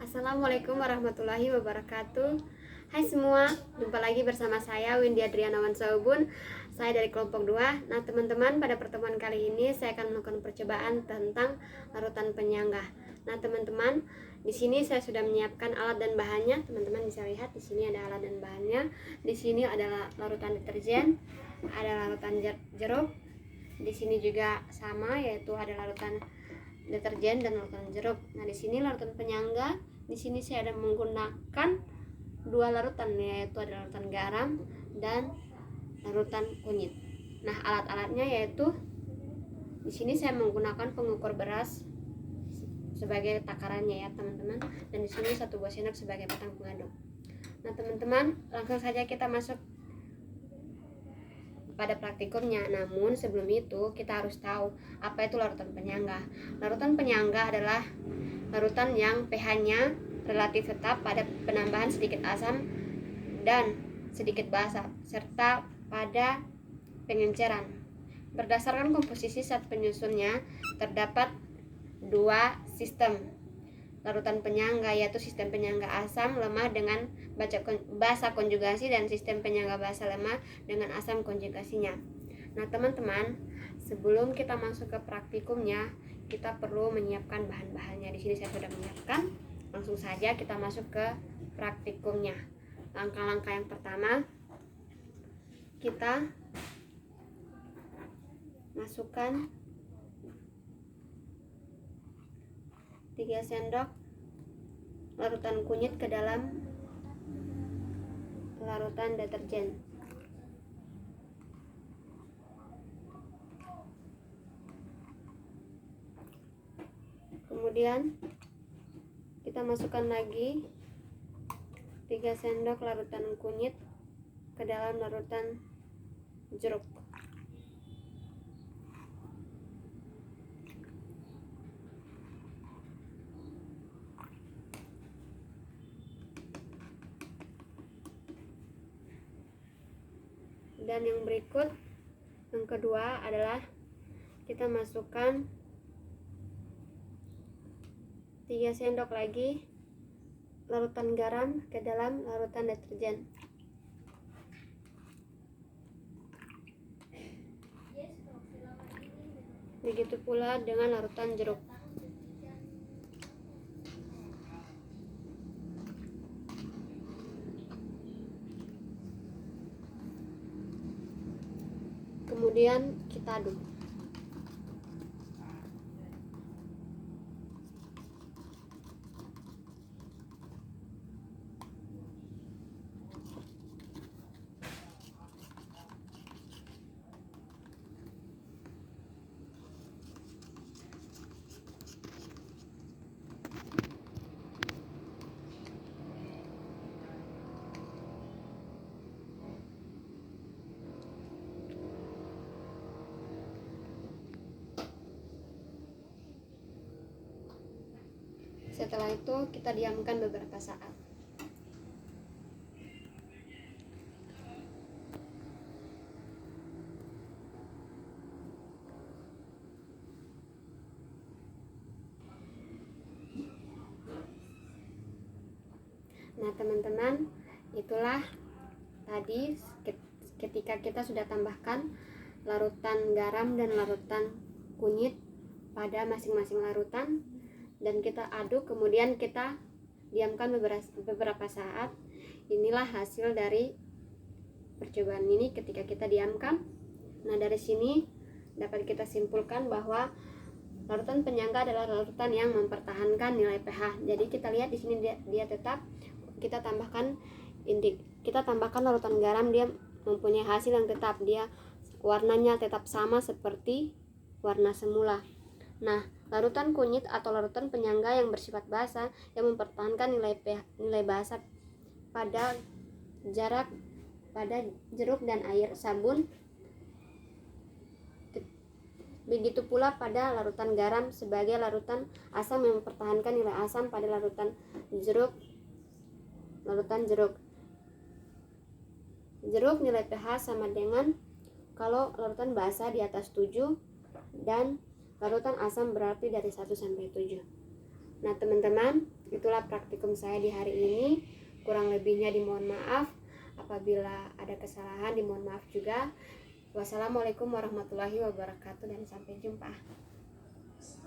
Assalamualaikum warahmatullahi wabarakatuh. Hai semua, jumpa lagi bersama saya Windy Adriana Wansaubun. Saya dari kelompok 2. Nah teman-teman, pada pertemuan kali ini saya akan melakukan percobaan tentang larutan penyangga. Nah teman-teman, di sini saya sudah menyiapkan alat dan bahannya. Teman-teman bisa lihat di sini ada alat dan bahannya. Di sini adalah larutan deterjen, ada larutan jeruk. Di sini juga sama, yaitu ada larutan deterjen dan larutan jeruk. Nah, di sini larutan penyangga. Di sini saya ada menggunakan dua larutan, yaitu ada larutan garam dan larutan kunyit. Nah, alat-alatnya yaitu di sini saya menggunakan pengukur beras sebagai takarannya ya, teman-teman. Dan di sini 1 buah sendok sebagai batang pengaduk. Nah, teman-teman, langsung saja kita masuk pada praktikumnya. Namun sebelum itu kita harus tahu apa itu larutan penyangga. Larutan penyangga adalah larutan yang pH-nya relatif tetap pada penambahan sedikit asam dan sedikit basa serta pada pengenceran. Berdasarkan komposisi zat penyusunnya terdapat dua sistem larutan penyangga, yaitu sistem penyangga asam lemah dengan basa konjugasi dan sistem penyangga basa lemah dengan asam konjugasinya. Nah teman-teman, sebelum kita masuk ke praktikumnya, kita perlu menyiapkan bahan-bahannya. Di sini saya sudah menyiapkan. Langsung saja kita masuk ke praktikumnya. Langkah-langkah yang pertama, kita masukkan 3 sendok larutan kunyit ke dalam larutan deterjen. Kemudian kita masukkan lagi 3 sendok larutan kunyit ke dalam larutan jeruk. Dan yang berikut, yang kedua adalah kita masukkan 3 sendok lagi larutan garam ke dalam larutan deterjen. Begitu pula dengan larutan jeruk. Kemudian kita aduk. Setelah itu kita diamkan beberapa saat. Nah teman-teman, itulah tadi ketika kita sudah tambahkan larutan garam dan larutan kunyit pada masing-masing larutan dan kita aduk, kemudian kita diamkan beberapa saat. Inilah hasil dari percobaan ini ketika kita diamkan. Nah dari sini dapat kita simpulkan bahwa larutan penyangga adalah larutan yang mempertahankan nilai pH. Jadi kita lihat di sini dia tetap. Kita tambahkan larutan garam, dia mempunyai hasil yang tetap, dia warnanya tetap sama seperti warna semula. Nah, larutan kunyit atau larutan penyangga yang bersifat basa yang mempertahankan nilai basa pada jeruk dan air sabun. Begitu pula pada larutan garam sebagai larutan asam yang mempertahankan nilai asam pada larutan jeruk. Jeruk nilai pH sama dengan kalau larutan basa di atas 7 dan larutan asam berarti dari 1 sampai 7. Nah teman-teman, Itulah praktikum saya di hari ini. Kurang lebihnya dimohon maaf. Apabila ada kesalahan dimohon maaf juga. Wassalamualaikum warahmatullahi wabarakatuh dan sampai jumpa.